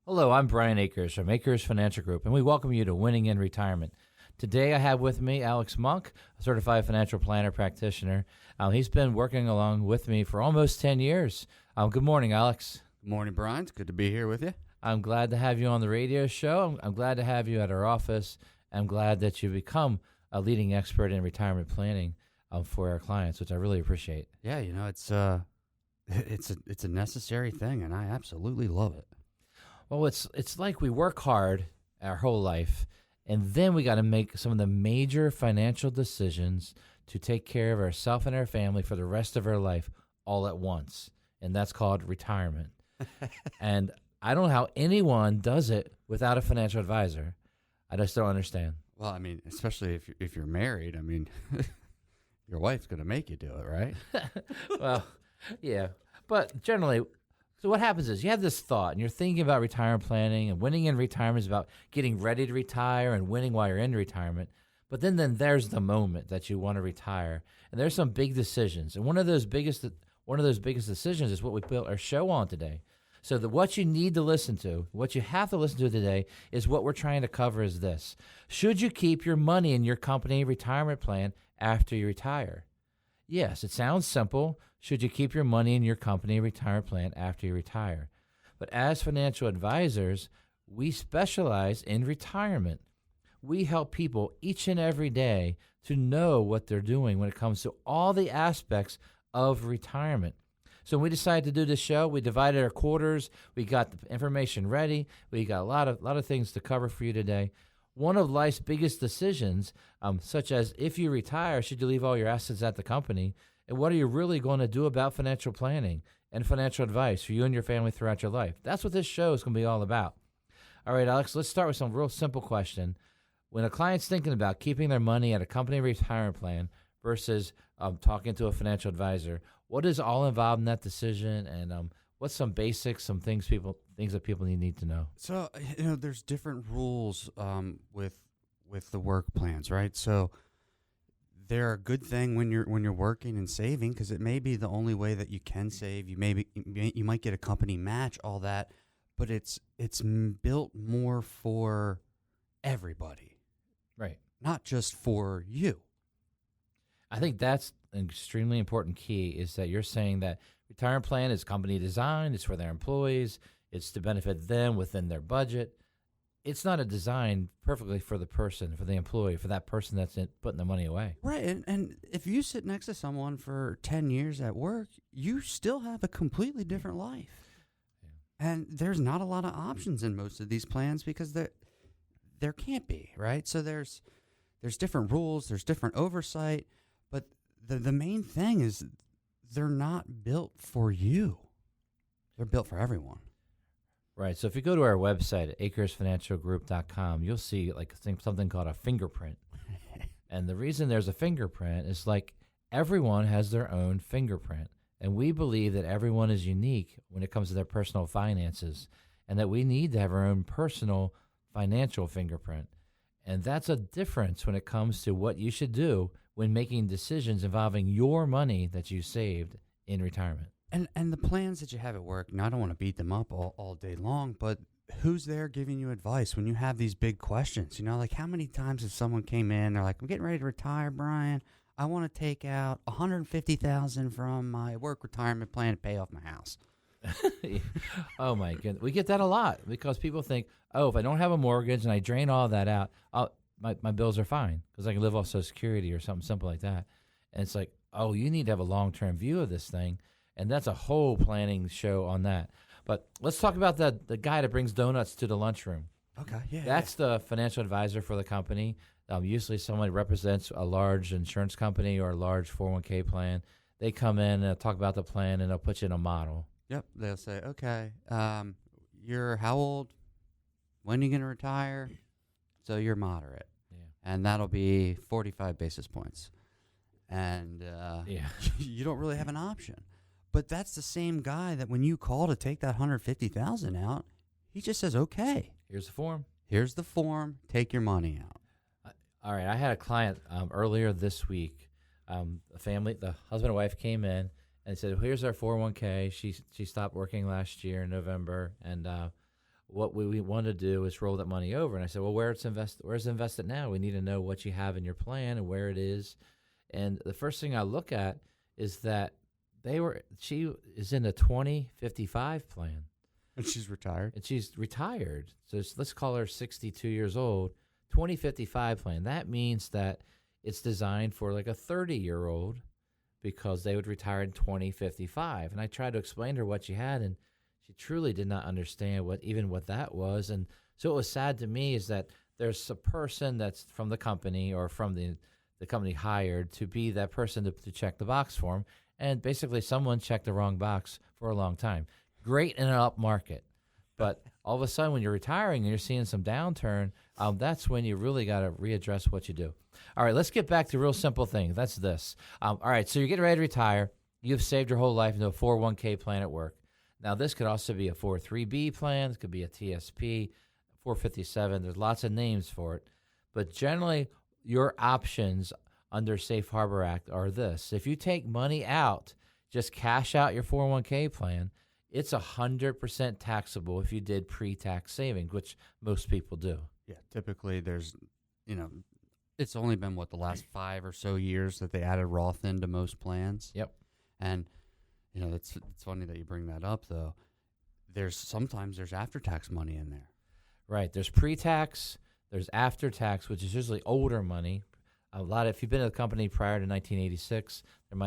Hello, I'm Brian Akers from Akers Financial Group, and we welcome you to Winning in Retirement. Today I have with me Alex Monk, a certified financial planner practitioner. He's been working along with me for almost 10 years. Good morning, Alex. Good morning, Brian. It's good to be here with you. I'm glad to have you on the radio show. I'm glad to have you at our office. I'm glad that you've become a leading expert in retirement planning for our clients, which I really appreciate. Yeah, it's a necessary thing, and I absolutely love it. Well, it's like we work hard our whole life, and then we got to make some of the major financial decisions to take care of ourselves and our family for the rest of our life all at once, and that's called retirement. And I don't know how anyone does it without a financial advisor. I just don't understand. Well, I mean, especially if you're married, I mean, your wife's going to make you do it, right? Well, yeah, but generally. So what happens is you have this thought and you're thinking about retirement planning, and winning in retirement is about getting ready to retire and winning while you're in retirement. But then there's the moment that you want to retire, and there's some big decisions. And one of those biggest decisions is what we built our show on today. So what you need to listen to, what you have to listen to today is what we're trying to cover is this. Should you keep your money in your company retirement plan after you retire? Yes, it sounds simple. Should you keep your money in your company retirement plan after you retire? But as financial advisors, we specialize in retirement. We help people each and every day to know what they're doing when it comes to all the aspects of retirement. So when we decided to do this show, we divided our quarters. We got the information ready. We got a lot of things to cover for you today. One of life's biggest decisions, such as if you retire, should you leave all your assets at the company? And what are you really going to do about financial planning and financial advice for you and your family throughout your life? That's what this show is going to be all about. All right, Alex, let's start with some real simple question. When a client's thinking about keeping their money at a company retirement plan versus talking to a financial advisor, what is all involved in that decision, and what's some basics, some things that people need to know? So, there's different rules with the work plans, right? So they're a good thing when you're working and saving, because it may be the only way that you can save. You might get a company match, all that, but it's built more for everybody, right? Not just for you. I think that's an extremely important key, is that you're saying that retirement plan is company designed, it's for their employees, it's to benefit them within their budget. It's not a design perfectly for the person, for the employee, for that person that's putting the money away. Right, and if you sit next to someone for 10 years at work, you still have a completely different life. Yeah. And there's not a lot of options in most of these plans because there can't be, right? So there's different rules, there's different oversight, but the main thing is they're not built for you. They're built for everyone. Right. So if you go to our website at akersfinancialgroup.com, you'll see something called a fingerprint. And the reason there's a fingerprint is everyone has their own fingerprint. And we believe that everyone is unique when it comes to their personal finances, and that we need to have our own personal financial fingerprint. And that's a difference when it comes to what you should do when making decisions involving your money that you saved in retirement. And the plans that you have at work, and I don't want to beat them up all day long, but who's there giving you advice when you have these big questions? How many times has someone came in, they're like, I'm getting ready to retire, Brian. I want to take out $150,000 from my work retirement plan to pay off my house. Oh, my goodness. We get that a lot because people think, if I don't have a mortgage and I drain all that out, my bills are fine because I can live off Social Security or something simple like that. And it's like, you need to have a long-term view of this thing. And that's a whole planning show on that. But let's talk about the guy that brings donuts to the lunchroom. Okay, yeah. That's the financial advisor for the company. Usually someone represents a large insurance company or a large 401k plan. They come in and talk about the plan, and they'll put you in a model. Yep. They'll say, okay, you're how old? When are you going to retire? So you're moderate. Yeah. And that'll be 45 basis points. And you don't really have an option. But that's the same guy that when you call to take that $150,000 out, he just says, okay. Here's the form. Here's the form. Take your money out. All right. I had a client earlier this week. The husband and wife came in and said, here's our 401k. She stopped working last year in November, and what we want to do is roll that money over. And I said, well, where's it invested now? We need to know what you have in your plan and where it is. And the first thing I look at is that she is in a 2055 plan. And she's retired. And she's retired. So let's call her 62 years old. 2055 plan. That means that it's designed for like a 30-year-old because they would retire in 2055. And I tried to explain to her what she had, and she truly did not understand what that was. And so what was sad to me is that there's a person that's from the company or from the company hired to be that person to check the box for them. And basically someone checked the wrong box for a long time. Great in an up market. But all of a sudden when you're retiring and you're seeing some downturn, that's when you really got to readdress what you do. All right, let's get back to a real simple thing. That's this. All right, so you're getting ready to retire. You've saved your whole life into a 401k plan at work. Now, this could also be a 403b plan. This could be a TSP, 457. There's lots of names for it. But generally, your options under Safe Harbor Act are this. If you take money out, just cash out your 401k plan, it's 100% taxable if you did pre-tax savings, which most people do. Yeah, typically there's, it's only been, the last 5 or so years that they added Roth into most plans. Yep. And, it's funny that you bring that up, though. Sometimes there's after-tax money in there. Right. There's pre-tax, there's after-tax, which is usually older money. If you've been at the company prior to 1986, there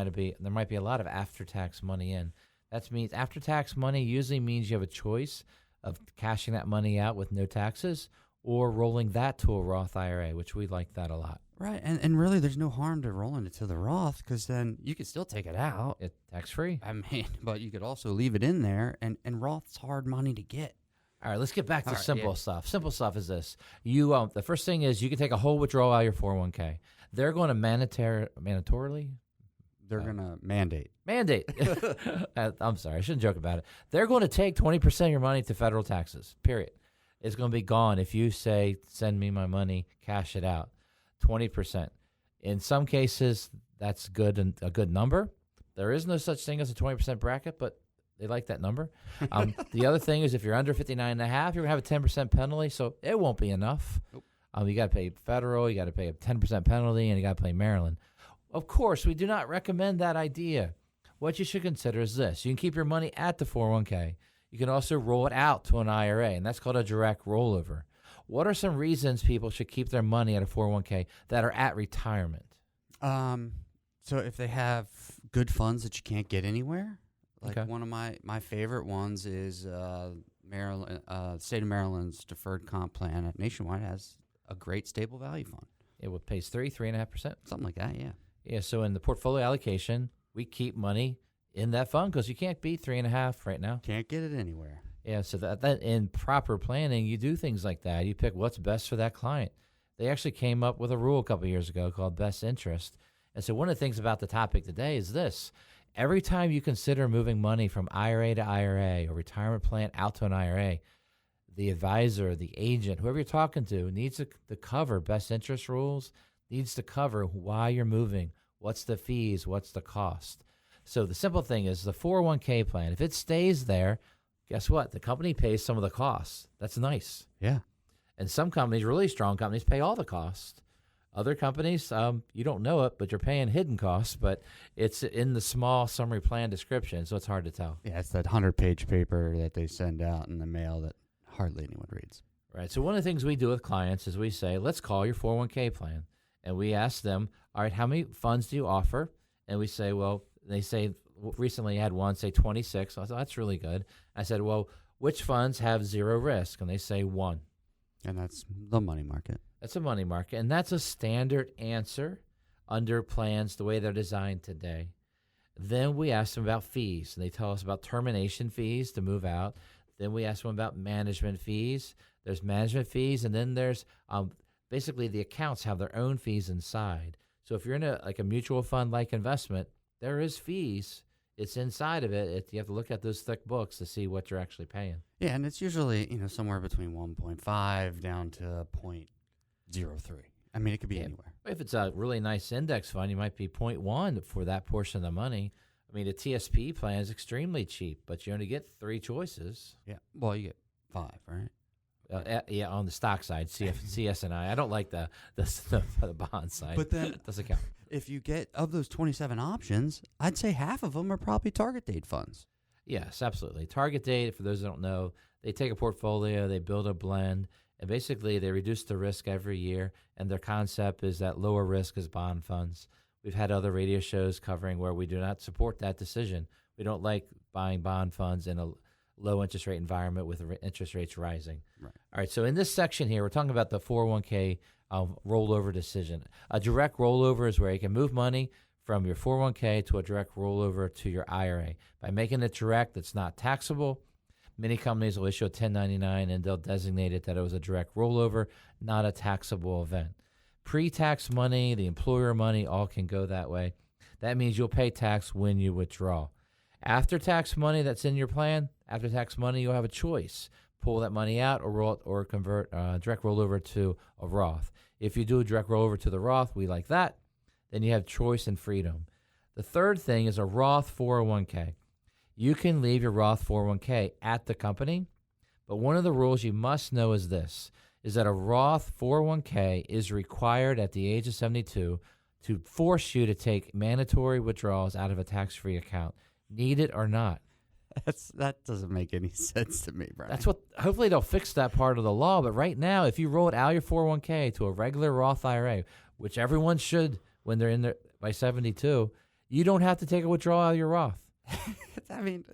might be a lot of after-tax money in. That means after-tax money usually means you have a choice of cashing that money out with no taxes or rolling that to a Roth IRA, which we like that a lot. Right, and really there's no harm to rolling it to the Roth because then you can still take it out. It's tax-free. But you could also leave it in there, and Roth's hard money to get. All right, let's get back to simple stuff. Simple stuff is this. The first thing is you can take a whole withdrawal out of your 401k. They're going to mandatorily? They're going to mandate. I'm sorry, I shouldn't joke about it. They're going to take 20% of your money to federal taxes, period. It's going to be gone if you say, send me my money, cash it out. 20%. In some cases, that's good and a good number. There is no such thing as a 20% bracket, but they like that number. The other thing is if you're under 59.5, you're going to have a 10% penalty, so it won't be enough. Nope. You got to pay federal, you got to pay a 10% penalty, and you got to pay Maryland. Of course, we do not recommend that idea. What you should consider is this. You can keep your money at the 401k. You can also roll it out to an IRA, and that's called a direct rollover. What are some reasons people should keep their money at a 401k that are at retirement? So if they have good funds that you can't get anywhere, like Okay. one of my favorite ones is Maryland, state of Maryland's deferred comp plan at Nationwide has a great stable value fund. It pays 3.5%. Something like that, yeah. Yeah, so in the portfolio allocation, we keep money in that fund because you can't beat 3.5 right now. Can't get it anywhere. Yeah, so that in proper planning, you do things like that. You pick what's best for that client. They actually came up with a rule a couple of years ago called best interest. And so one of the things about the topic today is this. Every time you consider moving money from IRA to IRA or retirement plan out to an IRA, the advisor, the agent, whoever you're talking to needs to cover best interest rules, needs to cover why you're moving, what's the fees, what's the cost. So the simple thing is the 401k plan, if it stays there, guess what? The company pays some of the costs. That's nice. Yeah. And some companies, really strong companies, pay all the costs. Other companies, you don't know it, but you're paying hidden costs, but it's in the small summary plan description, so it's hard to tell. Yeah, it's that 100-page paper that they send out in the mail that hardly anyone reads. Right. So one of the things we do with clients is we say, let's call your 401k plan. And we ask them, all right, how many funds do you offer? And we say, well, they say, recently I had one say 26. I thought, that's really good. I said, well, which funds have zero risk? And they say 1. And that's the money market. That's a money market. And that's a standard answer under plans the way they're designed today. Then we ask them about fees. And they tell us about termination fees to move out. Then we ask them about management fees. There's management fees. And then there's basically the accounts have their own fees inside. So if you're in a mutual fund-like investment, there is fees. It's inside of it. You have to look at those thick books to see what you're actually paying. Yeah, and it's usually somewhere between 1.5 down to 0.03. I mean, it could be anywhere. If it's a really nice index fund, you might be 0.1 for that portion of the money. I mean, the TSP plan is extremely cheap, but you only get 3 choices. Yeah, well, you get 5, right? Yeah, on the stock side, CSNI. I don't like the bond side. But then doesn't count. if you get of those 27 options, I'd say half of them are probably target date funds. Yes, absolutely. Target date, for those that don't know, they take a portfolio, they build a blend, and basically they reduce the risk every year. And their concept is that lower risk is bond funds. We've had other radio shows covering where we do not support that decision. We don't like buying bond funds in a low interest rate environment with interest rates rising. Right. All right, so in this section here, we're talking about the 401k rollover decision. A direct rollover is where you can move money from your 401k to a direct rollover to your IRA. By making it direct, it's not taxable. Many companies will issue a 1099 and they'll designate it that it was a direct rollover, not a taxable event. Pre-tax money, the employer money, all can go that way. That means you'll pay tax when you withdraw. After-tax money that's in your plan, after-tax money, you'll have a choice. Pull that money out or convert direct rollover to a Roth. If you do a direct rollover to the Roth, we like that. Then you have choice and freedom. The third thing is a Roth 401k. You can leave your Roth 401k at the company, but one of the rules you must know is this, is that a Roth 401k is required at the age of 72 to force you to take mandatory withdrawals out of a tax-free account, need it or not. That doesn't make any sense to me, Brian. That's what. Hopefully they'll fix that part of the law. But right now, if you roll it out of your 401k to a regular Roth IRA, which everyone should when they're in there by 72, you don't have to take a withdrawal out of your Roth. I mean,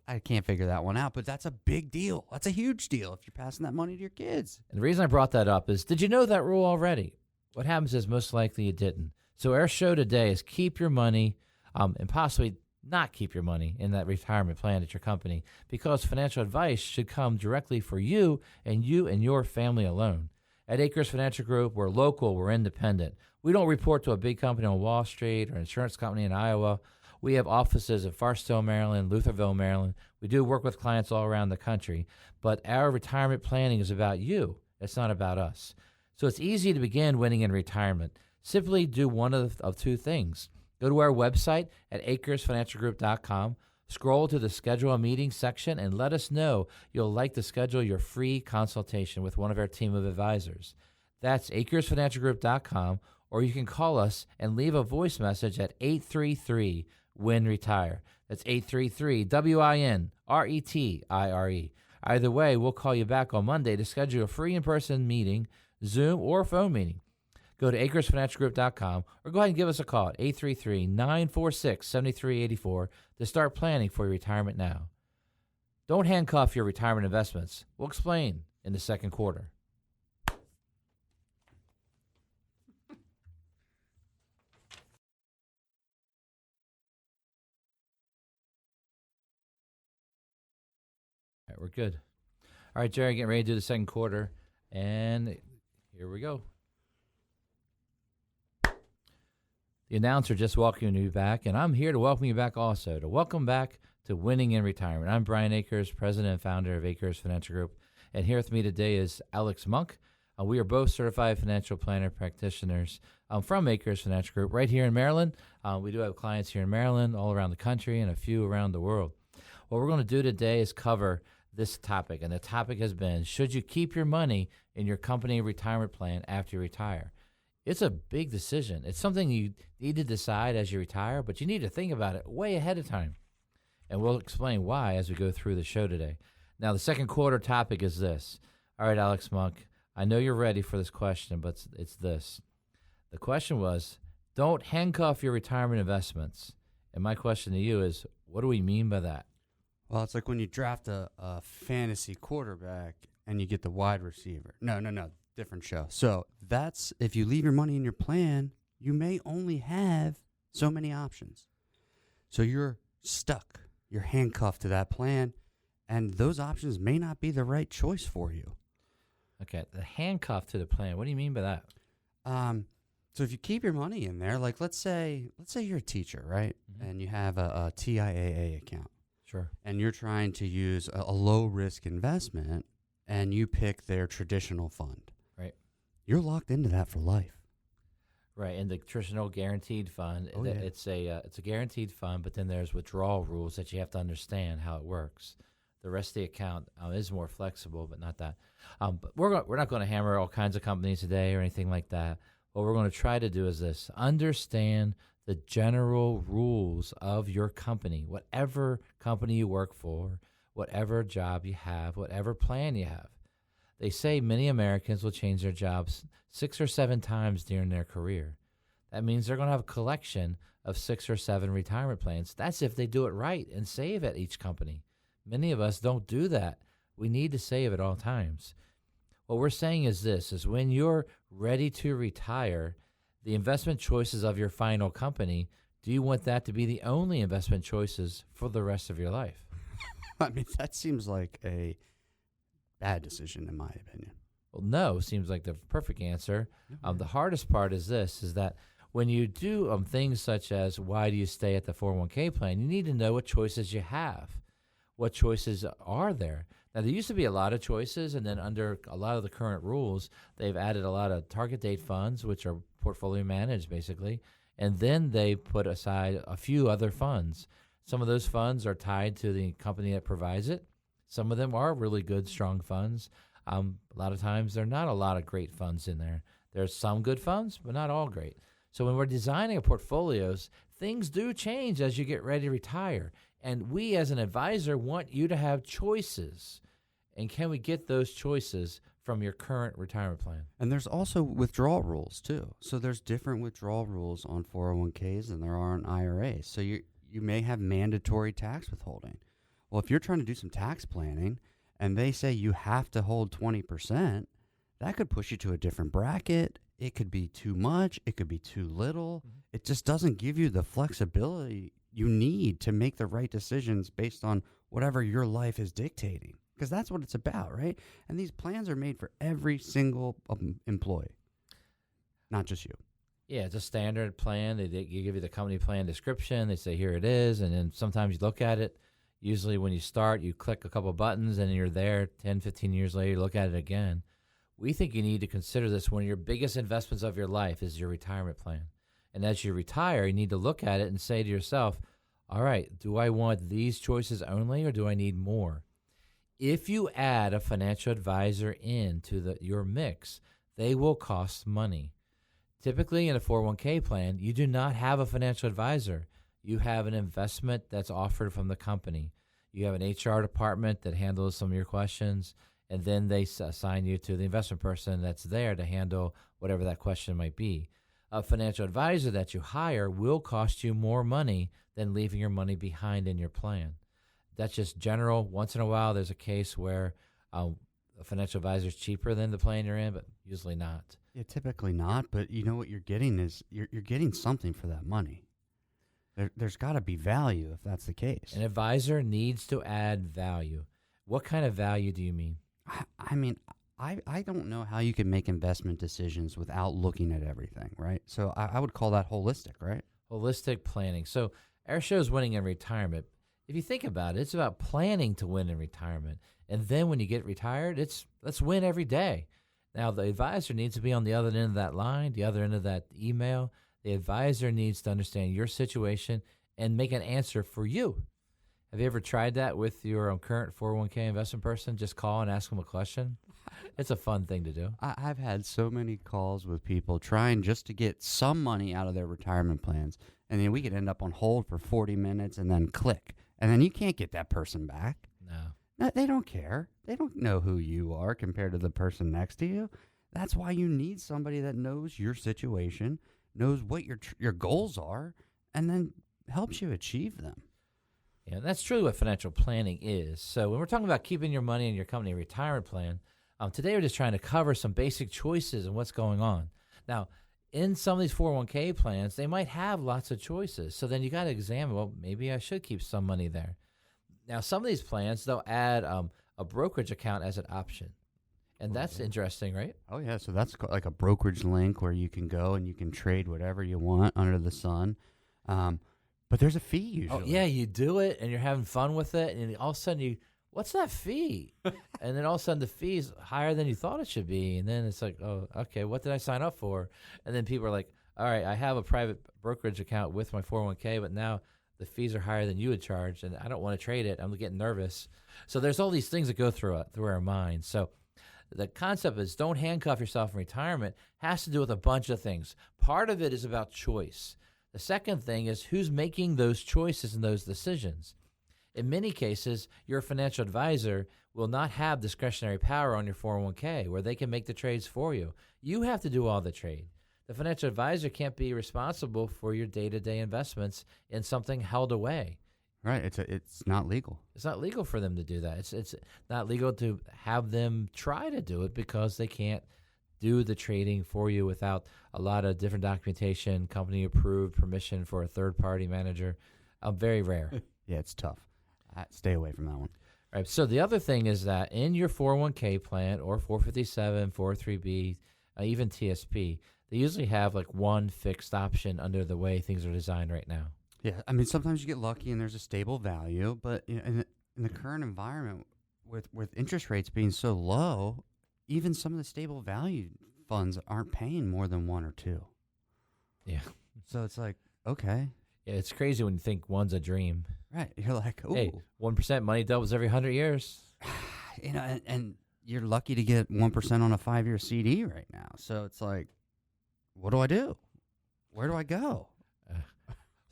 I can't figure that one out, but that's a big deal. That's a huge deal if you're passing that money to your kids. And the reason I brought that up is, did you know that rule already? What happens is most likely you didn't. So our show today is keep your money and possibly not keep your money in that retirement plan at your company, because financial advice should come directly for you and your family alone. At Akers Financial Group, we're local, we're independent. We don't report to a big company on Wall Street or an insurance company in Iowa. We have offices in Farmville, Maryland, Lutherville, Maryland. We do work with clients all around the country, but our retirement planning is about you. It's not about us. So it's easy to begin winning in retirement. Simply do one of two things. Go to our website at akersfinancialgroup.com, scroll to the Schedule a Meeting section, and let us know you'll like to schedule your free consultation with one of our team of advisors. That's akersfinancialgroup.com, or you can call us and leave a voice message at 833-WIN-RETIRE. That's 833-WIN-RETIRE. Either way, we'll call you back on Monday to schedule a free in-person meeting, Zoom, or phone meeting. Go to akersfinancialgroup.com or go ahead and give us a call at 833-946-7384 to start planning for your retirement now. Don't handcuff your retirement investments. We'll explain in the second quarter. All right, we're good. All right, Jerry, getting ready to do the second quarter, and here we go. The announcer just welcoming you back, and I'm here to welcome you back also, to welcome back to Winning in Retirement. I'm Brian Akers, president and founder of Akers Financial Group, and here with me today is Alex Monk. We are both certified financial planner practitioners from Akers Financial Group right here in Maryland. We do have clients here in Maryland, all around the country, and a few around the world. What we're going to do today is cover this topic, and the topic has been, should you keep your money in your company retirement plan after you retire? It's a big decision. It's something you need to decide as you retire, but you need to think about it way ahead of time. And we'll explain why as we go through the show today. Now, the second quarter topic is this. All right, Alex Monk, I know you're ready for this question, but it's this. The question was, don't handcuff your retirement investments. And my question to you is, what do we mean by that? Well, it's like when you draft a fantasy quarterback and you get the wide receiver. No. Different show. So that's, if you leave your money in your plan, you may only have so many options. So you're stuck. You're handcuffed to that plan, and those options may not be the right choice for you. Okay, the handcuff to the plan. What do you mean by that? So if you keep your money in there, like let's say you're a teacher, right? Mm-hmm. And you have a TIAA account. Sure. And you're trying to use a low-risk investment, and you pick their traditional fund. Right. You're locked into that for life. Right, and the traditional guaranteed fund, Oh, yeah. it's a guaranteed fund, but then there's withdrawal rules that you have to understand how it works. The rest of the account is more flexible, but not that. But we're not going to hammer all kinds of companies today or anything like that. What we're going to try to do is this: understand the general rules of your company, whatever company you work for, whatever job you have, whatever plan you have. They say many Americans will change their jobs 6 or 7 times during their career. That means they're going to have a collection of 6 or 7 retirement plans. That's if they do it right and save at each company. Many of us don't do that. We need to save at all times. What we're saying is this, is when you're ready to retire, the investment choices of your final company, do you want that to be the only investment choices for the rest of your life? I mean, that seems like a bad decision in my opinion. Well, no, seems like the perfect answer. The hardest part is this, is that when you do things such as why do you stay at the 401k plan, you need to know what choices you have. What choices are there? Now, there used to be a lot of choices, and then under a lot of the current rules, they've added a lot of target date funds, which are portfolio managed, basically, and then they put aside a few other funds. Some of those funds are tied to the company that provides it. Some of them are really good, strong funds. A lot of times, there are not a lot of great funds in there. There's some good funds, but not all great. So when we're designing our portfolios, things do change as you get ready to retire. And we, as an advisor, want you to have choices. And can we get those choices from your current retirement plan? And there's also withdrawal rules, too. So there's different withdrawal rules on 401ks than there are on IRAs. So you may have mandatory tax withholding. Well, if you're trying to do some tax planning and they say you have to hold 20%, that could push you to a different bracket. It could be too much. It could be too little. Mm-hmm. It just doesn't give you the flexibility you need to make the right decisions based on whatever your life is dictating. Because that's what it's about, right? And these plans are made for every single employee, not just you. Yeah, it's a standard plan. They give you the company plan description. They say, here it is. And then sometimes you look at it. Usually when you start, you click a couple buttons and you're there 10, 15 years later, you look at it again. We think you need to consider this one of your biggest investments of your life is your retirement plan. And as you retire, you need to look at it and say to yourself, all right, do I want these choices only or do I need more? If you add a financial advisor into your mix, they will cost money. Typically in a 401k plan, you do not have a financial advisor. You have an investment that's offered from the company. You have an HR department that handles some of your questions, and then they assign you to the investment person that's there to handle whatever that question might be. A financial advisor that you hire will cost you more money than leaving your money behind in your plan. That's just general. Once in a while, there's a case where a financial advisor is cheaper than the plan you're in, but usually not. Yeah, typically not. But you know what you're getting is you're getting something for that money. There's got to be value if that's the case. An advisor needs to add value. What kind of value do you mean? I mean, I don't know how you can make investment decisions without looking at everything, right? So I would call that holistic, right? Holistic planning. So our show is Winning in Retirement. If you think about it, it's about planning to win in retirement. And then when you get retired, let's win every day. Now, the advisor needs to be on the other end of that line, the other end of that email. The advisor needs to understand your situation and make an answer for you. Have you ever tried that with your current 401k investment person? Just call and ask them a question. It's a fun thing to do. I've had so many calls with people trying just to get some money out of their retirement plans. And then we could end up on hold for 40 minutes and then click. And then you can't get that person back. No, they don't care. They don't know who you are compared to the person next to you. That's why you need somebody that knows your situation, knows what your goals are, and then helps you achieve them. Yeah, that's truly what financial planning is. So when we're talking about keeping your money in your company retirement plan, today we're just trying to cover some basic choices and what's going on. Now, in some of these 401k plans, they might have lots of choices. So then you got to examine, well, maybe I should keep some money there. Now, some of these plans, they'll add a brokerage account as an option. And that's interesting, right? Oh, yeah. So that's like a brokerage link where you can go and you can trade whatever you want under the sun. But there's a fee usually. Oh, yeah, you do it and you're having fun with it. And all of a sudden what's that fee? And then all of a sudden the fee is higher than you thought it should be. And then it's like, oh, okay, what did I sign up for? And then people are like, all right, I have a private brokerage account with my 401k, but now the fees are higher than you would charge, and I don't want to trade it. I'm getting nervous. So there's all these things that go through our minds. So the concept is don't handcuff yourself in retirement has to do with a bunch of things. Part of it is about choice. The second thing is who's making those choices and those decisions. In many cases, your financial advisor will not have discretionary power on your 401k where they can make the trades for you. You have to do all the trade. The financial advisor can't be responsible for your day-to-day investments in something held away. Right. It's not legal. It's not legal for them to do that. It's not legal to have them try to do it because they can't do the trading for you without a lot of different documentation, company approved, permission for a third-party manager. Very rare. Yeah, it's tough. Stay away from that one. All right. So the other thing is that in your 401k plan or 457, 403b, even TSP, they usually have like one fixed option under the way things are designed right now. Yeah, I mean, sometimes you get lucky and there's a stable value, but in the current environment with interest rates being so low, even some of the stable value funds aren't paying more than one or two. Yeah. So it's like, okay. Yeah, it's crazy when you think one's a dream. Right. You're like, oh. Hey, 1% money doubles every 100 years. And you're lucky to get 1% on a 5-year CD right now. So it's like, what do I do? Where do I go?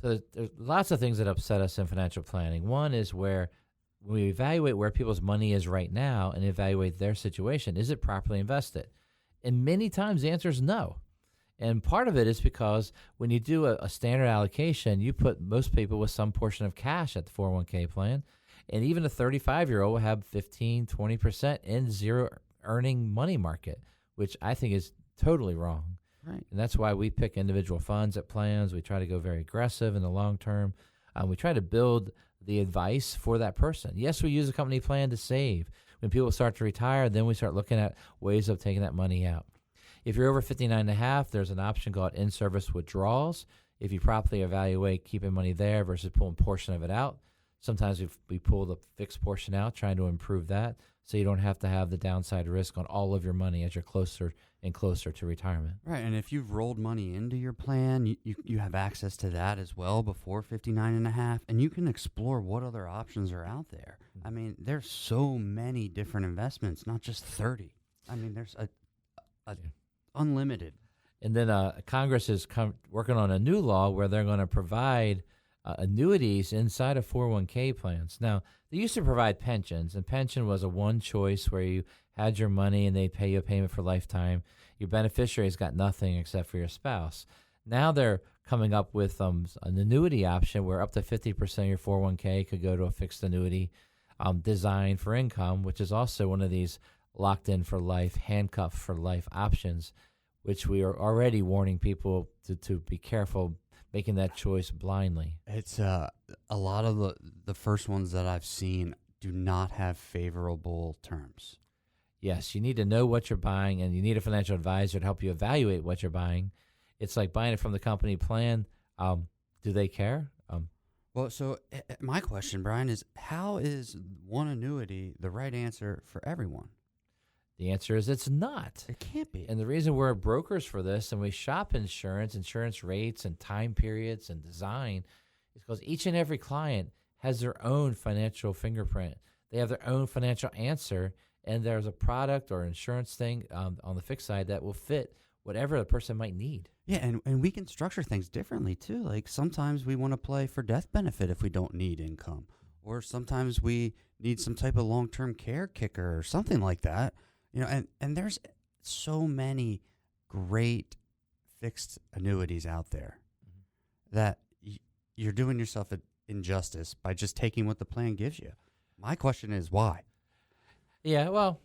So there's lots of things that upset us in financial planning. One is where we evaluate where people's money is right now and evaluate their situation. Is it properly invested? And many times the answer is no. And part of it is because when you do a standard allocation, you put most people with some portion of cash at the 401k plan. And even a 35-year-old will have 15, 20% in zero earning money market, which I think is totally wrong. Right. And that's why we pick individual funds at plans. We try to go very aggressive in the long term. We try to build the advice for that person. Yes, we use a company plan to save. When people start to retire, then we start looking at ways of taking that money out. If you're over 59 and a half, there's an option called in-service withdrawals. If you properly evaluate keeping money there versus pulling a portion of it out. Sometimes we pull the fixed portion out, trying to improve that, so you don't have to have the downside risk on all of your money as you're closer and closer to retirement. Right, and if you've rolled money into your plan, you have access to that as well before 59 and a half, and you can explore what other options are out there. I mean, there's so many different investments, not just 30. I mean, there's a unlimited. And then Congress is working on a new law where they're going to provide annuities inside of 401k plans. Now, they used to provide pensions, and pension was a one choice where you had your money and they pay you a payment for lifetime. Your beneficiaries got nothing except for your spouse. Now they're coming up with an annuity option where up to 50% of your 401k could go to a fixed annuity designed for income, which is also one of these locked in for life, handcuffed for life options, which we are already warning people to be careful making that choice blindly. It's a lot of the first ones that I've seen do not have favorable terms. Yes, you need to know what you're buying, and you need a financial advisor to help you evaluate what you're buying. It's like buying it from the company plan. Do they care? Well, so my question, Brian, is how is one annuity the right answer for everyone? The answer is it's not. It can't be. And the reason we're brokers for this and we shop insurance rates and time periods and design is because each and every client has their own financial fingerprint. They have their own financial answer, and there's a product or insurance thing on the fixed side that will fit whatever the person might need. Yeah, and we can structure things differently, too. Like sometimes we want to play for death benefit if we don't need income. Or sometimes we need some type of long-term care kicker or something like that. You know, and there's so many great fixed annuities out there that you're doing yourself an injustice by just taking what the plan gives you. My question is why? Yeah, well,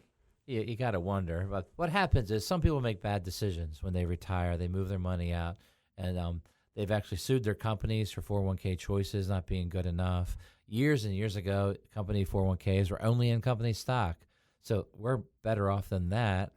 you got to wonder. But what happens is some people make bad decisions when they retire. They move their money out, and they've actually sued their companies for 401k choices not being good enough. Years and years ago, company 401ks were only in company stock. So we're better off than that.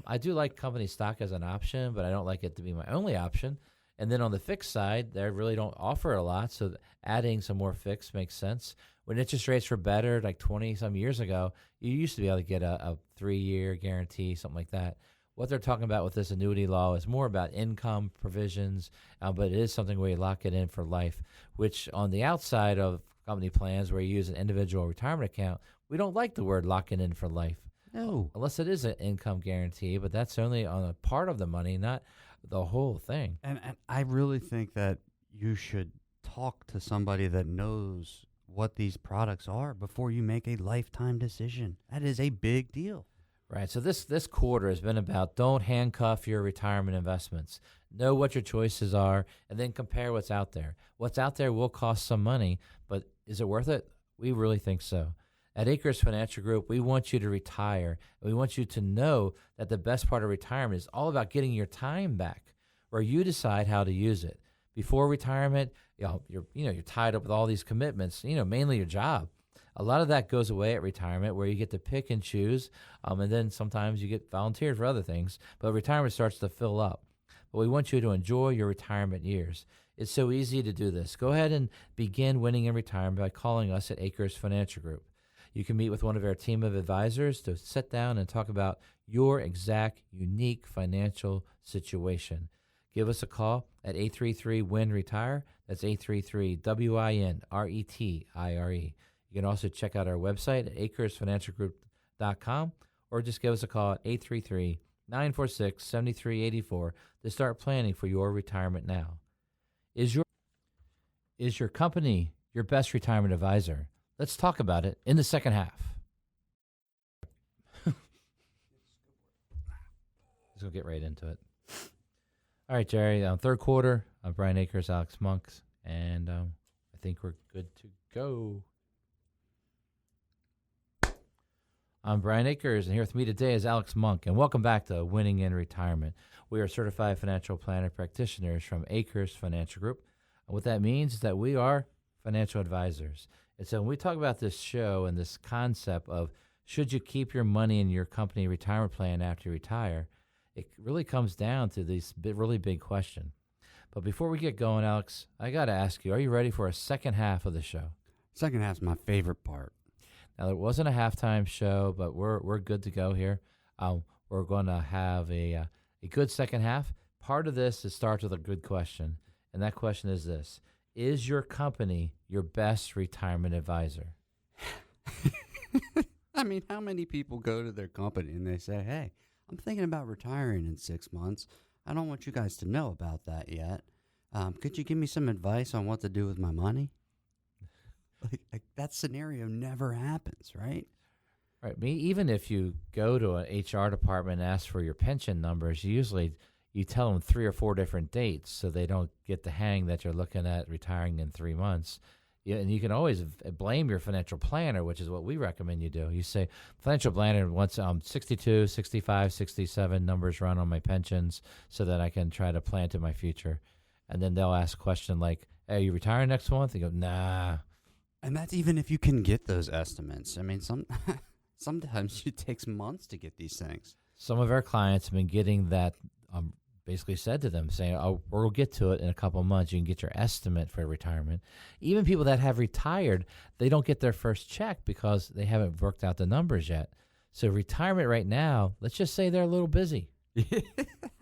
I do like company stock as an option, but I don't like it to be my only option. And then on the fixed side, they really don't offer a lot, so adding some more fixed makes sense. When interest rates were better, like 20-some years ago, you used to be able to get a 3-year guarantee, something like that. what they're talking about with this annuity law is more about income provisions, but it is something where you lock it in for life, which on the outside of company plans where you use an individual retirement account, we don't like the word locking in for life. No. Unless it is an income guarantee, but that's only on a part of the money, not the whole thing. And I really think that you should talk to somebody that knows what these products are before you make a lifetime decision. That is a big deal. Right. So this quarter has been about don't handcuff your retirement investments. Know what your choices are, and then compare what's out there. What's out there will cost some money, but is it worth it? We really think so. At Akers Financial Group, we want you to retire. We want you to know that the best part of retirement is all about getting your time back, where you decide how to use it. Before retirement, you're tied up with all these commitments, mainly your job. A lot of that goes away at retirement, where you get to pick and choose, and then sometimes you get volunteered for other things, but retirement starts to fill up. But we want you to enjoy your retirement years. It's so easy to do this. Go ahead and begin winning in retirement by calling us at Akers Financial Group. You can meet with one of our team of advisors to sit down and talk about your exact unique financial situation. Give us a call at 833-WIN-RETIRE. That's 833-WIN-RETIRE. You can also check out our website at akersfinancialgroup.com or just give us a call at 833-946-7384 to start planning for your retirement now. Is your company your best retirement advisor? Let's talk about it in the second half. Let's go get right into it. All right, Jerry, third quarter, I'm Brian Akers, Alex Monk, and I think we're good to go. I'm Brian Akers, and here with me today is Alex Monk, and welcome back to Winning in Retirement. We are certified financial planner practitioners from Akers Financial Group. And what that means is that we are financial advisors. And so when we talk about this show and this concept of should you keep your money in your company retirement plan after you retire, it really comes down to this really big question. But before we get going, Alex, I got to ask you, are you ready for a second half of the show? Second half's my favorite part. Now, there wasn't a halftime show, but we're good to go here. We're going to have a good second half. Part of this starts with a good question, and that question is this. Is your company your best retirement advisor? I mean, how many people go to their company and they say, hey, I'm thinking about retiring in 6 months. I don't want you guys to know about that yet. Could you give me some advice on what to do with my money? Like that scenario never happens, right? Right. Even if you go to an HR department and ask for your pension numbers, usually you tell them 3 or 4 different dates so they don't get the hang that you're looking at retiring in 3 months. Yeah, and you can always blame your financial planner, which is what we recommend you do. You say, financial planner wants 62, 65, 67 numbers run on my pensions so that I can try to plan to my future. And then they'll ask a question like, hey, are you retiring next month? They go, nah. And that's even if you can get those estimates. I mean, sometimes it takes months to get these things. Some of our clients have been getting that basically said to them, saying, oh, we'll get to it in a couple of months. You can get your estimate for retirement. Even people that have retired, they don't get their first check because they haven't worked out the numbers yet. So retirement right now, let's just say they're a little busy. I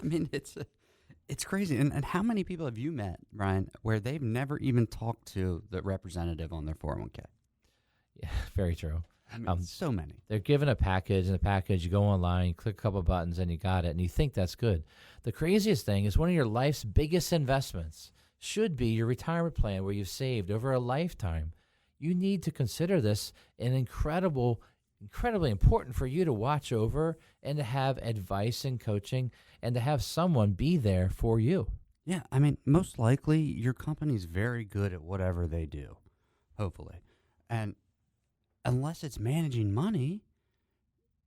mean, it's crazy. And how many people have you met, Brian, where they've never even talked to the representative on their 401k? Yeah, very true. I mean, so many. They're given a package, and the package, you go online, you click a couple buttons, and you got it, and you think that's good. The craziest thing is one of your life's biggest investments should be your retirement plan where you've saved over a lifetime. You need to consider this an incredibly important for you to watch over and to have advice and coaching and to have someone be there for you. Yeah, I mean, most likely your company's very good at whatever they do, hopefully. And unless it's managing money,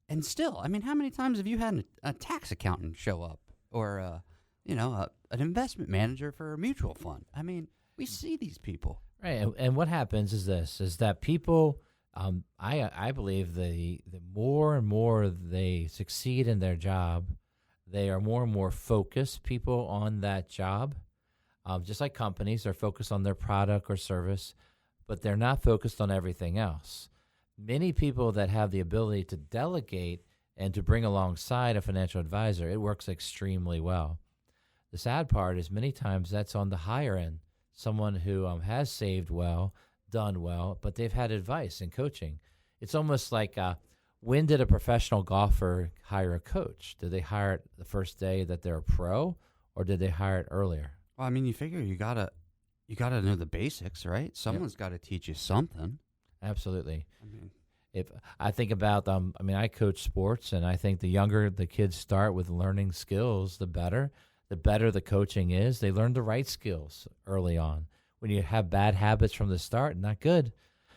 and still, I mean, how many times have you had a tax accountant show up or, an investment manager for a mutual fund? I mean, we see these people. Right, and what happens is that people, I believe the more and more they succeed in their job, they are more and more focused people on that job. Just like companies, they're focused on their product or service, but they're not focused on everything else. Many people that have the ability to delegate and to bring alongside a financial advisor, it works extremely well. The sad part is many times that's on the higher end, someone who has saved well, done well, but they've had advice and coaching. It's almost like when did a professional golfer hire a coach? Did they hire it the first day that they're a pro, or did they hire it earlier? Well, I mean, you figure you gotta know the basics, right? Someone's got to teach you something. Absolutely. I mean, If I think about, I coach sports, and I think the younger the kids start with learning skills, the better. The better the coaching is. They learn the right skills early on. When you have bad habits from the start, not good.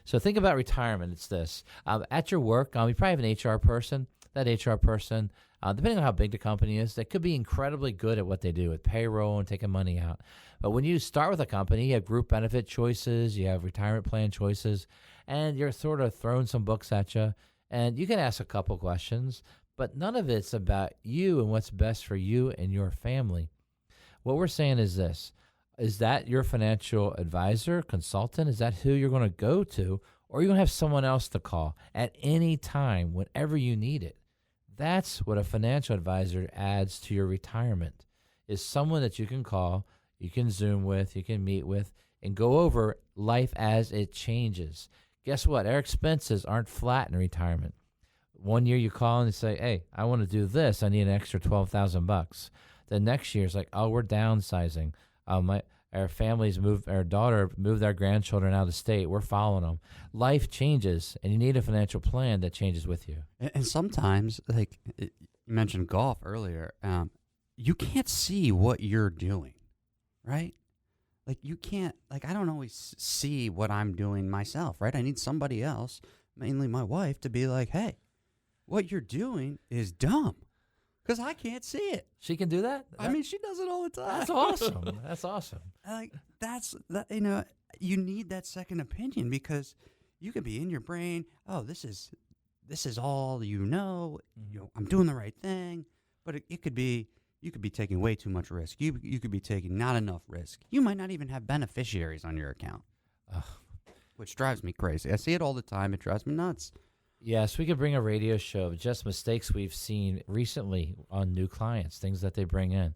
So think about retirement. It's this. At your work, you probably have an HR person. That HR person, depending on how big the company is, they could be incredibly good at what they do with payroll and taking money out. But when you start with a company, you have group benefit choices, you have retirement plan choices, and you're sort of throwing some books at you. And you can ask a couple questions, but none of it's about you and what's best for you and your family. What we're saying is this. Is that your financial advisor, consultant? Is that who you're going to go to? Or are you going to have someone else to call at any time, whenever you need it? That's what a financial advisor adds to your retirement, is someone that you can call, you can Zoom with, you can meet with, and go over life as it changes. Guess what? Our expenses aren't flat in retirement. One year you call and you say, hey, I want to do this. I need an extra $12,000. The next year it's like, oh, we're downsizing. Our families moved, our daughter moved our grandchildren out of state. We're following them. Life changes, and you need a financial plan that changes with you. and sometimes, like you mentioned golf earlier, you can't see what you're doing, right? Like you can't, like I don't always see what I'm doing myself, right? I need somebody else, mainly my wife, to be like, hey, what you're doing is dumb. Because I can't see it. She can do that? I mean, she does it all the time. That's awesome. That's awesome. Like you need that second opinion, because you could be in your brain, oh, this is all you know. Mm-hmm. You know, I'm doing the right thing, but it could be you could be taking way too much risk. You could be taking not enough risk. You might not even have beneficiaries on your account, which drives me crazy. I see it all the time. It drives me nuts. Yes, we could bring a radio show of just mistakes we've seen recently on new clients, things that they bring in.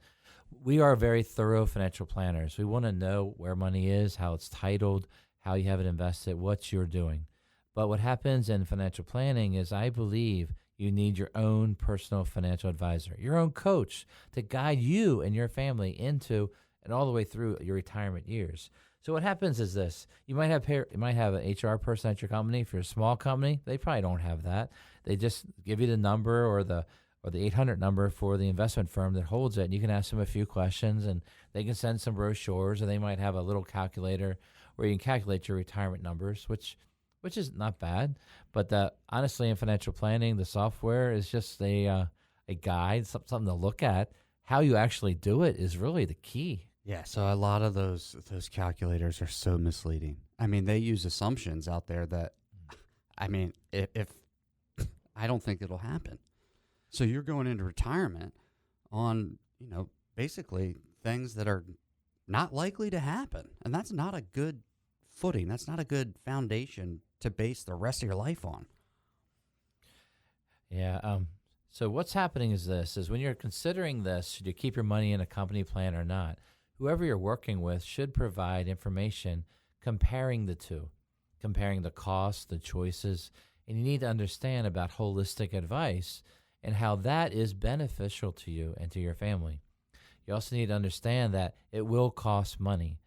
We are very thorough financial planners. We want to know where money is, how it's titled, how you have it invested, what you're doing. But what happens in financial planning is I believe you need your own personal financial advisor, your own coach to guide you and your family into and all the way through your retirement years. So what happens is this: you might have an HR person at your company. If you're a small company, they probably don't have that. They just give you the number or the 800 number for the investment firm that holds it, and you can ask them a few questions, and they can send some brochures, or they might have a little calculator where you can calculate your retirement numbers, which is not bad. But honestly, in financial planning, the software is just a guide, something to look at. How you actually do it is really the key. Yeah, so a lot of those calculators are so misleading. I mean, they use assumptions out there that, I mean, if I don't think it'll happen. So you're going into retirement on, basically things that are not likely to happen. And that's not a good footing. That's not a good foundation to base the rest of your life on. Yeah. So what's happening is when you're considering this, should you keep your money in a company plan or not? Whoever you're working with should provide information comparing the two, comparing the costs, the choices, and you need to understand about holistic advice and how that is beneficial to you and to your family. You also need to understand that it will cost money.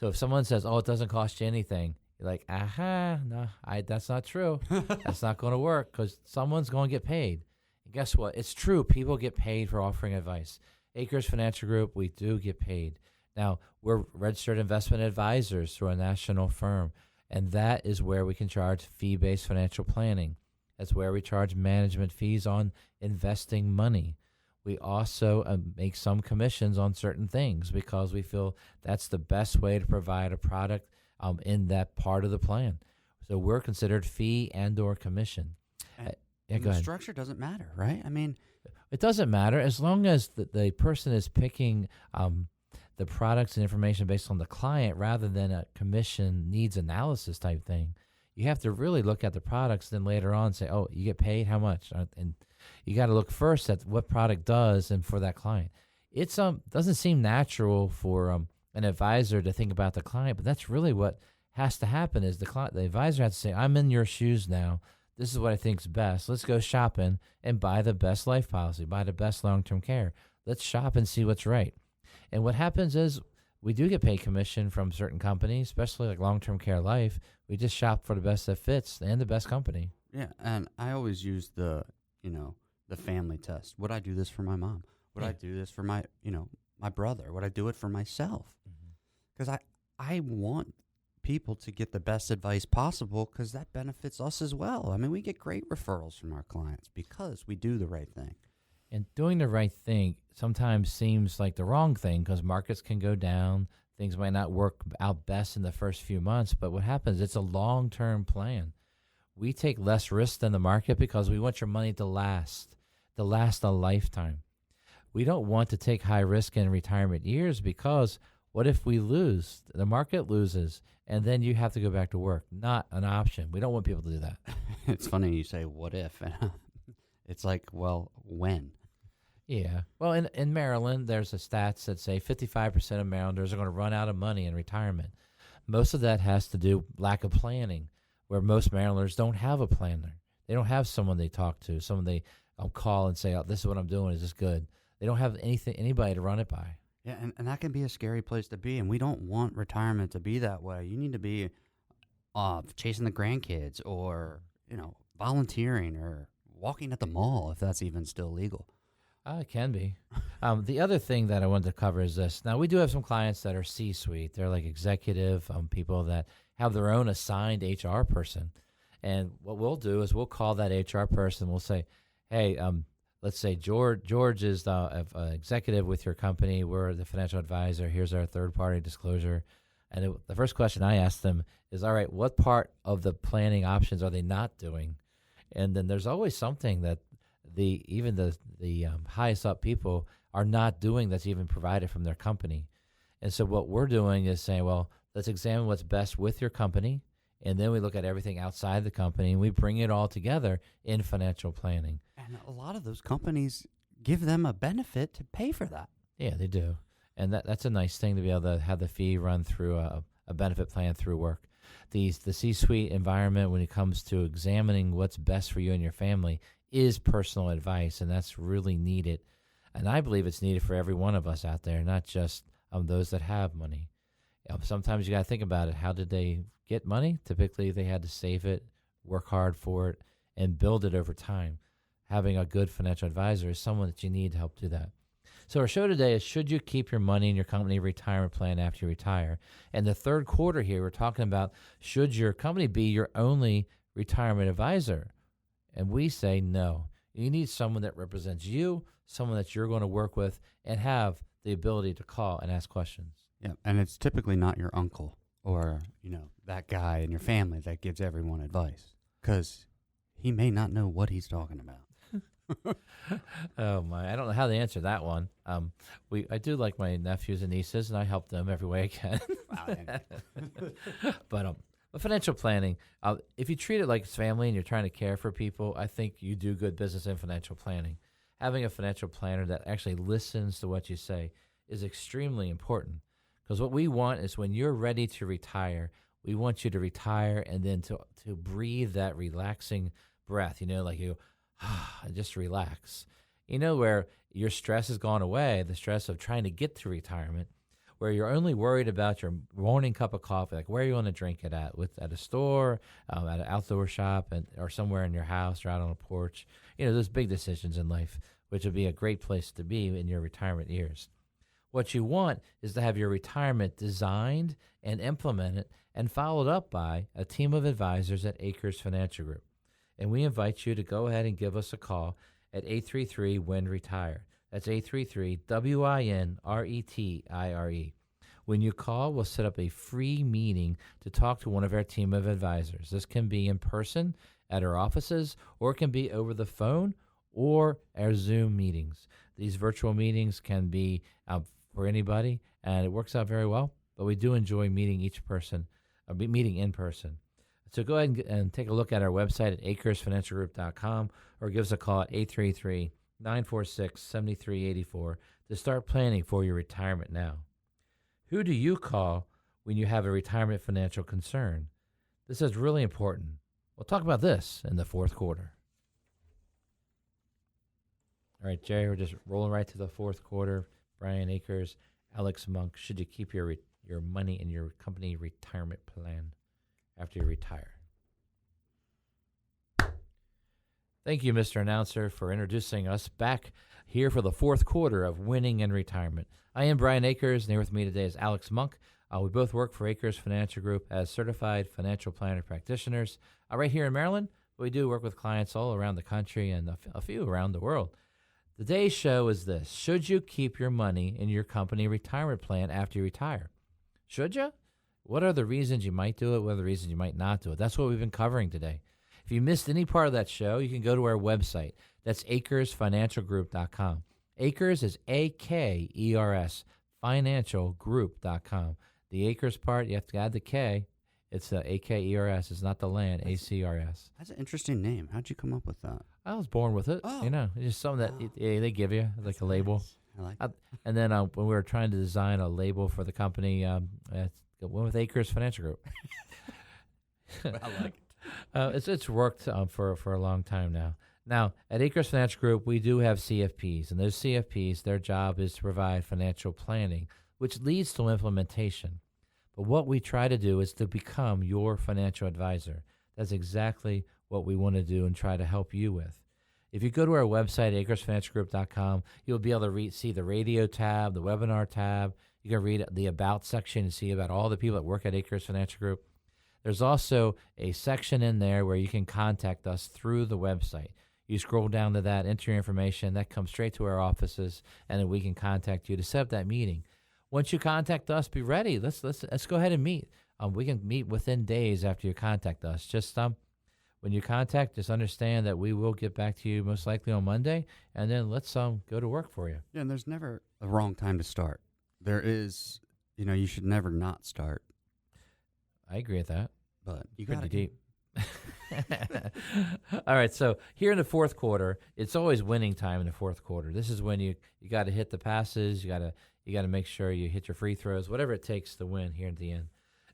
So if someone says, oh, it doesn't cost you anything, you're like, no, that's not true. That's not going to work, because someone's going to get paid. And guess what? It's true. People get paid for offering advice. Akers Financial Group, we do get paid. Now, we're registered investment advisors through a national firm, and that is where we can charge fee-based financial planning. That's where we charge management fees on investing money. We also make some commissions on certain things because we feel that's the best way to provide a product in that part of the plan. So we're considered fee and or commission. Yeah, go ahead. The structure doesn't matter, right? I mean, it doesn't matter as long as the person is picking the products and information based on the client rather than a commission needs analysis type thing. You have to really look at the products, then later on say, oh, you get paid how much? And You got to look first at what product does and for that client. It's doesn't seem natural for an advisor to think about the client, but that's really what has to happen. Is the advisor has to say, "I'm in your shoes now. This is what I think's best. Let's go shopping and buy the best life policy, buy the best long-term care. Let's shop and see what's right." And what happens is we do get paid commission from certain companies, especially like long-term care life. We just shop for the best that fits and the best company. Yeah, and I always use the family test. Would I do this for my mom? Would I do this for my brother? Would I do it for myself? Because I want people to get the best advice possible, because that benefits us as well. I mean, we get great referrals from our clients because we do the right thing. And doing the right thing sometimes seems like the wrong thing because markets can go down. Things might not work out best in the first few months, but what happens, it's a long-term plan. We take less risk than the market because we want your money to last a lifetime. We don't want to take high risk in retirement years because what if we lose? The market loses, and then you have to go back to work. Not an option. We don't want people to do that. It's funny you say, what if? It's like, well, when? Yeah. Well, in Maryland, there's a stats that say 55% of Marylanders are going to run out of money in retirement. Most of that has to do lack of planning, where most Marylanders don't have a planner. They don't have someone they talk to, someone they call and say, "Oh, this is what I'm doing. Is this good?" They don't have anybody to run it by. Yeah, and that can be a scary place to be, and we don't want retirement to be that way. You need to be chasing the grandkids, or volunteering, or walking at the mall, if that's even still legal. It can be. The other thing that I wanted to cover is this. Now, we do have some clients that are C-suite. They're like executive people that have their own assigned HR person. And what we'll do is we'll call that HR person. We'll say, "Hey, let's say George is the executive with your company. We're the financial advisor. Here's our third-party disclosure." And the first question I ask them is, "All right, what part of the planning options are they not doing?" And then there's always something that even the highest up people are not doing that's even provided from their company. And so what we're doing is saying, well, let's examine what's best with your company, and then we look at everything outside the company, and we bring it all together in financial planning. And a lot of those companies give them a benefit to pay for that. Yeah, they do. And that's a nice thing to be able to have the fee run through a benefit plan through work. The C-suite environment, when it comes to examining what's best for you and your family, is personal advice, and that's really needed. And I believe it's needed for every one of us out there, not just those that have money. Sometimes you got to think about it. How did they get money? Typically, they had to save it, work hard for it, and build it over time. Having a good financial advisor is someone that you need to help do that. So our show today is, should you keep your money in your company retirement plan after you retire? And the third quarter here, we're talking about, should your company be your only retirement advisor? And we say no. You need someone that represents you, someone that you're going to work with, and have the ability to call and ask questions. Yeah, and it's typically not your uncle or, that guy in your family that gives everyone advice, because he may not know what he's talking about. Oh my! I don't know how to answer that one. I do like my nephews and nieces, and I help them every way I can. But financial planning, if you treat it like it's family and you're trying to care for people, I think you do good business in financial planning. Having a financial planner that actually listens to what you say is extremely important, because what we want is, when you're ready to retire, we want you to retire and then to breathe that relaxing breath, like you just relax, where your stress has gone away, the stress of trying to get to retirement, where you're only worried about your morning cup of coffee, like where you want to drink it at a store, at an outdoor shop, or somewhere in your house or out on a porch. Those big decisions in life, which would be a great place to be in your retirement years. What you want is to have your retirement designed and implemented and followed up by a team of advisors at Akers Financial Group. And we invite you to go ahead and give us a call at 833-WIN-RETIRE. That's 833-WINRETIRE. When you call, we'll set up a free meeting to talk to one of our team of advisors. This can be in person at our offices, or it can be over the phone or our Zoom meetings. These virtual meetings can be for anybody, and it works out very well, but we do enjoy meeting each person, meeting in person. So go ahead and take a look at our website at akersfinancialgroup.com or give us a call at 833-946-7384 to start planning for your retirement now. Who do you call when you have a retirement financial concern? This is really important. We'll talk about this in the fourth quarter. All right, Jerry, we're just rolling right to the fourth quarter. Brian Akers, Alex Monk, should you keep your money in your company retirement plan after you retire? Thank you, Mr. Announcer, for introducing us back here for the fourth quarter of Winning in Retirement. I am Brian Akers, and here with me today is Alex Monk. We both work for Akers Financial Group as certified financial planner practitioners right here in Maryland. We do work with clients all around the country and a few around the world. Today's show is this: should you keep your money in your company retirement plan after you retire? Should you? What are the reasons you might do it? What are the reasons you might not do it? That's what we've been covering today. If you missed any part of that show, you can go to our website. That's akersfinancialgroup.com. Akers is A-K-E-R-S, financialgroup.com. The Akers part, you have to add the K. It's A-K-E-R-S. It's not the land, A-C-R-S. That's an interesting name. How'd you come up with that? I was born with it. Oh. It's just something that they give you, like That's a label. nice. I like it. And then when we were trying to design a label for the company, it went with Akers Financial Group. I like it. It's worked for a long time now. Now, at Akers Financial Group, we do have CFPs, and those CFPs, their job is to provide financial planning, which leads to implementation. But what we try to do is to become your financial advisor. That's exactly what we want to do and try to help you with. If you go to our website, akersfinancialgroup.com, you'll be able to see the radio tab, the webinar tab. You can read the About section and see about all the people that work at Akers Financial Group. There's also a section in there where you can contact us through the website. You scroll down to that, enter your information, that comes straight to our offices, and then we can contact you to set up that meeting. Once you contact us, be ready. Let's go ahead and meet. We can meet within days after you contact us. Just when you contact, just understand that we will get back to you most likely on Monday, and then let's go to work for you. Yeah, and there's never a wrong time to start. There is, you should never not start. I agree with that. But you Pretty got deep. All right, so here in the fourth quarter, it's always winning time in the fourth quarter. This is when you got to hit the passes, you got to make sure you hit your free throws, whatever it takes to win here at the end.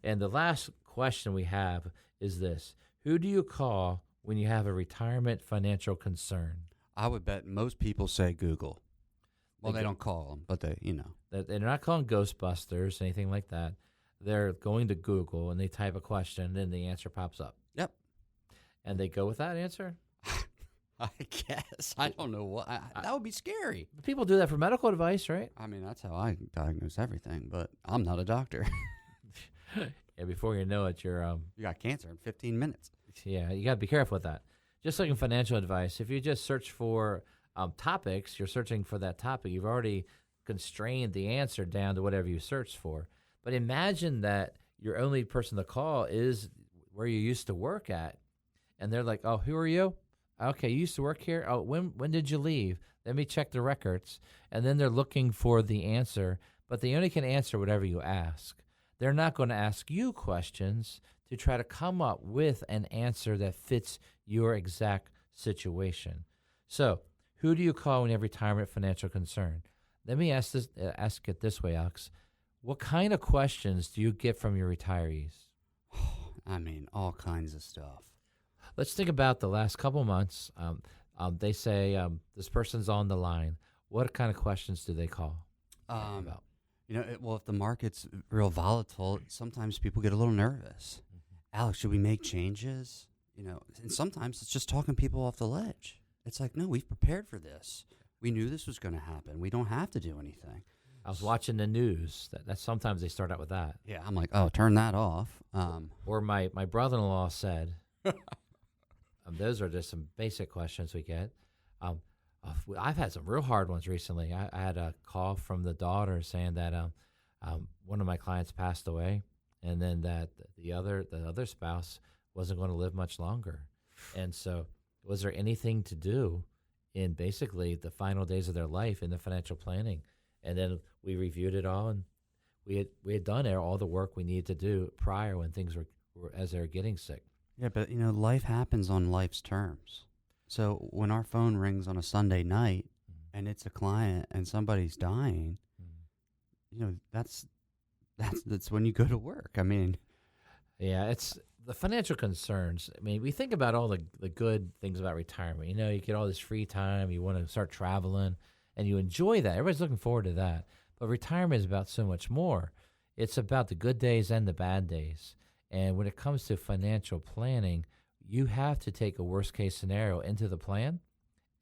And the last question we have is this: who do you call when you have a retirement financial concern? I would bet most people say Google. Well, they don't call them, but They're not calling Ghostbusters, anything like that. They're going to Google and they type a question, and then the answer pops up. Yep. And they go with that answer? I guess. I don't know what. That would be scary. People do that for medical advice, right? I mean, that's how I diagnose everything, but I'm not a doctor. Yeah, before you know it, you're You got cancer in 15 minutes. yeah, you got to be careful with that. Just like in financial advice, if you just search for topics, you're searching for that topic. You've already constrained the answer down to whatever you searched for. But imagine that your only person to call is where you used to work at, and they're like, "Oh, who are you? Okay, you used to work here. Oh, when did you leave? Let me check the records." And then they're looking for the answer, but they only can answer whatever you ask. They're not going to ask you questions to try to come up with an answer that fits your exact situation. So, who do you call when you have retirement financial concern? Let me ask it this way, Alex. What kind of questions do you get from your retirees? I mean, all kinds of stuff. Let's think about the last couple months. They say this person's on the line. What kind of questions do they call about? If the market's real volatile, sometimes people get a little nervous. Mm-hmm. Alex, should we make changes? And sometimes it's just talking people off the ledge. It's like, no, we've prepared for this. We knew this was going to happen. We don't have to do anything. I was watching the news. That sometimes they start out with that. Yeah, I'm like, oh, turn that off. Or my brother-in-law said, those are just some basic questions we get. I've had some real hard ones recently. I had a call from the daughter saying that one of my clients passed away, and then that the other spouse wasn't going to live much longer. And so was there anything to do in basically the final days of their life in the financial planning? And then we reviewed it all, and we had done all the work we needed to do prior when things were as they were getting sick. Yeah, but life happens on life's terms. So when our phone rings on a Sunday night and it's a client and somebody's dying, that's when you go to work. I mean, Yeah, it's the financial concerns. I mean, we think about all the good things about retirement. You get all this free time. You want to start traveling, and you enjoy that. Everybody's looking forward to that. But retirement is about so much more. It's about the good days and the bad days. And when it comes to financial planning, you have to take a worst-case scenario into the plan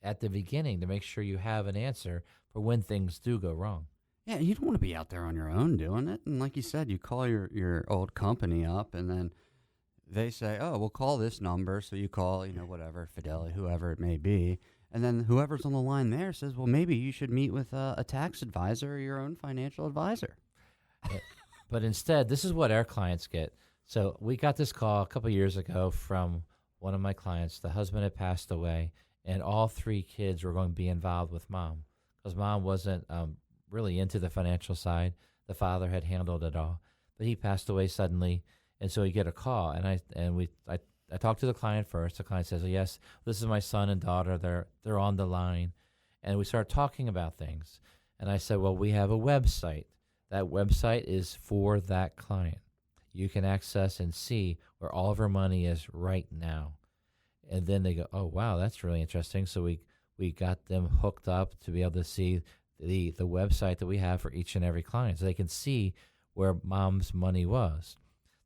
at the beginning to make sure you have an answer for when things do go wrong. yeah, you don't want to be out there on your own doing it. And like you said, you call your old company up, and then they say, "Oh, we'll call this number." So you call, whatever, Fidelity, whoever it may be. And then whoever's on the line there says, "Well, maybe you should meet with a tax advisor or your own financial advisor." But instead, this is what our clients get. So we got this call a couple years ago from one of my clients. The husband had passed away, and all 3 kids were going to be involved with mom because mom wasn't really into the financial side. The father had handled it all, but he passed away suddenly, and so we get a call, and I talked to the client first. The client says, "Yes, this is my son and daughter. They're on the line," and we start talking about things. And I said, "Well, we have a website. That website is for that client. You can access and see where all of our money is right now." And then they go, "Oh, wow, that's really interesting." So we got them hooked up to be able to see the website that we have for each and every client, so they can see where mom's money was.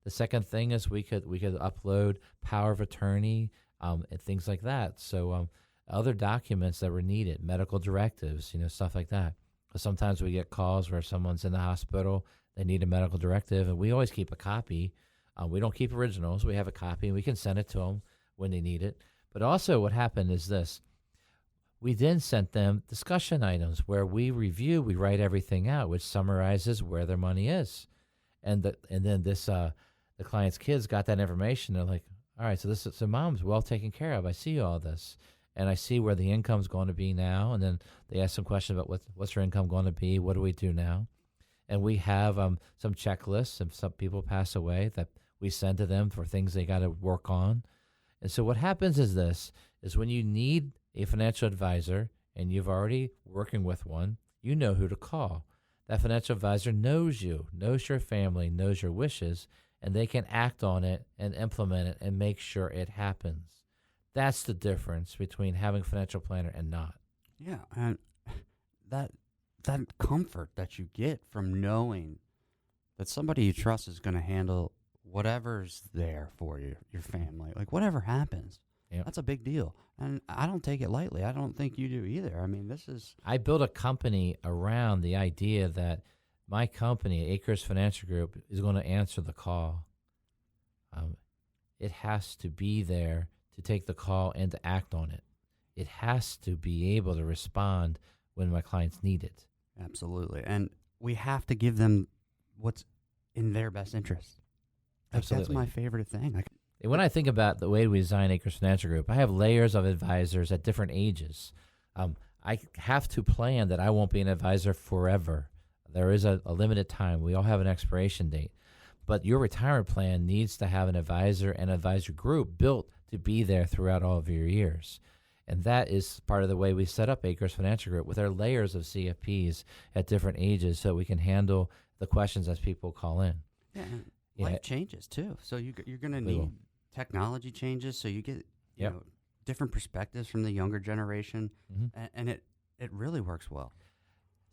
The second thing is we could upload power of attorney and things like that. So other documents that were needed, medical directives, stuff like that. Sometimes we get calls where someone's in the hospital, they need a medical directive, and we always keep a copy. We don't keep originals. We have a copy, and we can send it to them when they need it. But also what happened is this. We then sent them discussion items where we write everything out, which summarizes where their money is. And then the client's kids got that information. They're like, "All right, so mom's well taken care of. I see all this. And I see where the income's going to be now." And then they ask some questions about what's your income going to be? What do we do now? And we have some checklists. If some people pass away, that we send to them for things they got to work on. And so what happens is when you need a financial advisor and you've already working with one, you know who to call. That financial advisor knows you, knows your family, knows your wishes, and they can act on it and implement it and make sure it happens. That's the difference between having a financial planner and not. Yeah, and that comfort that you get from knowing that somebody you trust is going to handle whatever's there for you, your family, like whatever happens. Yep. That's a big deal. And I don't take it lightly. I don't think you do either. I mean, I built a company around the idea that my company, Akers Financial Group, is going to answer the call. It has to be there to take the call and to act on it. It has to be able to respond when my clients need it. Absolutely. And we have to give them what's in their best interest. Absolutely. That's my favorite thing. When I think about the way we design Akers Financial Group, I have layers of advisors at different ages. I have to plan that I won't be an advisor forever. There is a limited time. We all have an expiration date. But your retirement plan needs to have an advisor and advisor group built to be there throughout all of your years. And that is part of the way we set up Akers Financial Group with our layers of CFPs at different ages so we can handle the questions as people call in. Yeah, life changes too. So you're going to need technology changes, so you get different perspectives from the younger generation, and it really works well.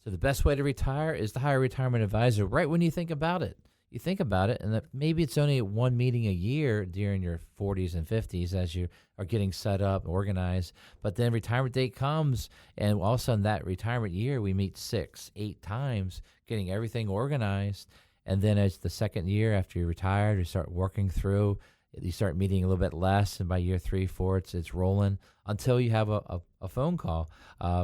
So the best way to retire is to hire a retirement advisor right when you think about it. You think about it, and that maybe it's only one meeting a year during your 40s and 50s as you are getting set up, organized. But then retirement date comes, and all of a sudden that retirement year, we meet 6-8 times, getting everything organized. And then as the second year after you're retired, you start working through. You start meeting a little bit less, and by year 3, 4, it's rolling until you have a phone call.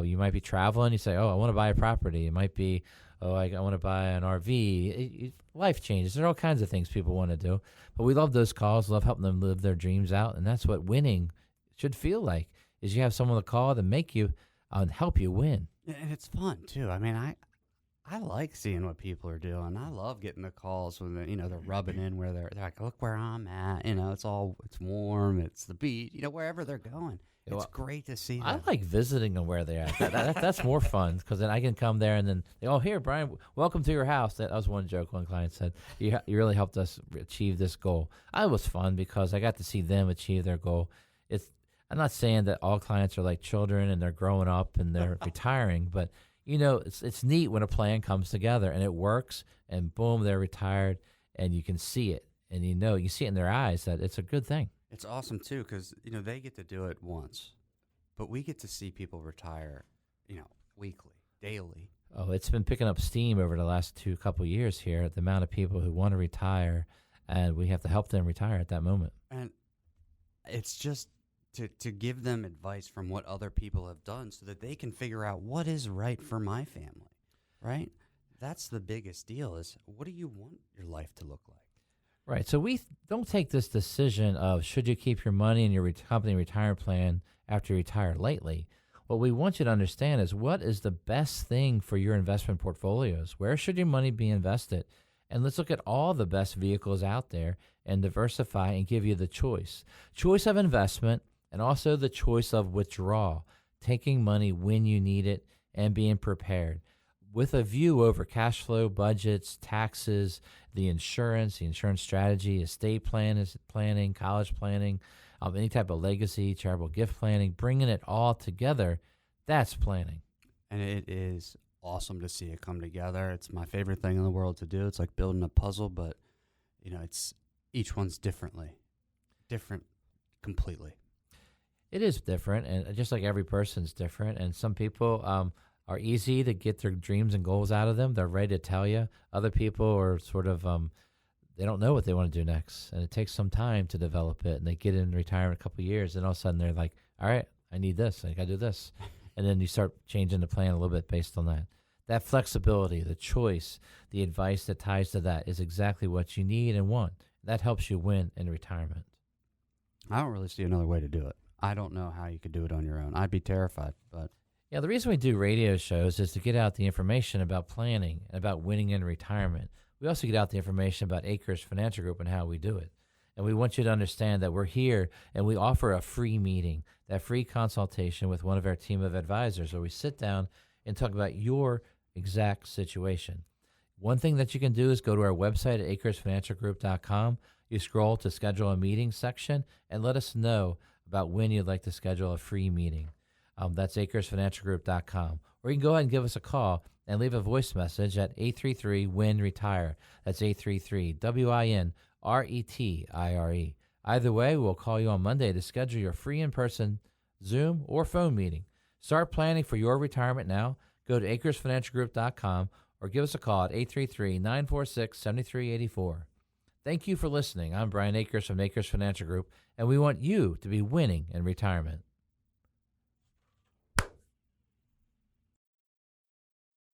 You might be traveling. You say, "Oh, I want to buy a property." It might be, "Oh, I want to buy an RV." Life changes. There are all kinds of things people want to do. But we love those calls, love helping them live their dreams out. And that's what winning should feel like, is you have someone to call to make you and help you win. And it's fun, too. I mean, I like seeing what people are doing. I love getting the calls when they're rubbing in where they're like, look where I'm at. It's warm. It's the beach. Wherever they're going. Yeah, It's well, great to see I them. like visiting them where they're at. That's more fun because then I can come there and then, here, Brian, welcome to your house. That was one joke one client said. You really helped us achieve this goal. It was fun because I got to see them achieve their goal. I'm not saying that all clients are like children and they're growing up and they're retiring, but it's neat when a plan comes together and it works and boom, they're retired and you can see it and you see it in their eyes that it's a good thing. It's awesome too because they get to do it once, but we get to see people retire, weekly, daily. Oh, it's been picking up steam over the last couple years here, the amount of people who want to retire, and we have to help them retire at that moment. And it's just to give them advice from what other people have done so that they can figure out what is right for my family, right? That's the biggest deal is what do you want your life to look like? Right. So we don't take this decision of should you keep your money in your company retirement plan after you retire lately. What we want you to understand is what is the best thing for your investment portfolios? Where should your money be invested? And let's look at all the best vehicles out there and diversify and give you the choice of investment and also the choice of withdrawal, taking money when you need it and being prepared with a view over cash flow, budgets, taxes, the insurance strategy, estate planning, college planning, any type of legacy, charitable gift planning, bringing it all together. That's planning. And it is awesome to see it come together. It's my favorite thing in the world to do. It's like building a puzzle, but it's each one's different completely. It is different, and just like every person's different. And some people are easy to get their dreams and goals out of them. They're ready to tell you. Other people are sort of they don't know what they want to do next, and it takes some time to develop it. And they get in retirement a couple of years, and all of a sudden they're like, "All right, I need this. I got to do this," and then you start changing the plan a little bit based on that. That flexibility, the choice, the advice that ties to that is exactly what you need and want. That helps you win in retirement. I don't really see another way to do it. I don't know how you could do it on your own. I'd be terrified, but yeah, the reason we do radio shows is to get out the information about planning and about winning in retirement. We also get out the information about Akers Financial Group and how we do it. And we want you to understand that we're here and we offer a free meeting, that free consultation with one of our team of advisors where we sit down and talk about your exact situation. One thing that you can do is go to our website at akersfinancialgroup.com. You scroll to schedule a meeting section and let us know about when you'd like to schedule a free meeting. That's akersfinancialgroup.com. Or you can go ahead and give us a call and leave a voice message at 833-WIN-RETIRE. That's 833-WIN-RETIRE. Either way, we'll call you on Monday to schedule your free in-person Zoom or phone meeting. Start planning for your retirement now. Go to akersfinancialgroup.com or give us a call at 833-946-7384. Thank you for listening. I'm Brian Akers from Akers Financial Group, and we want you to be winning in retirement.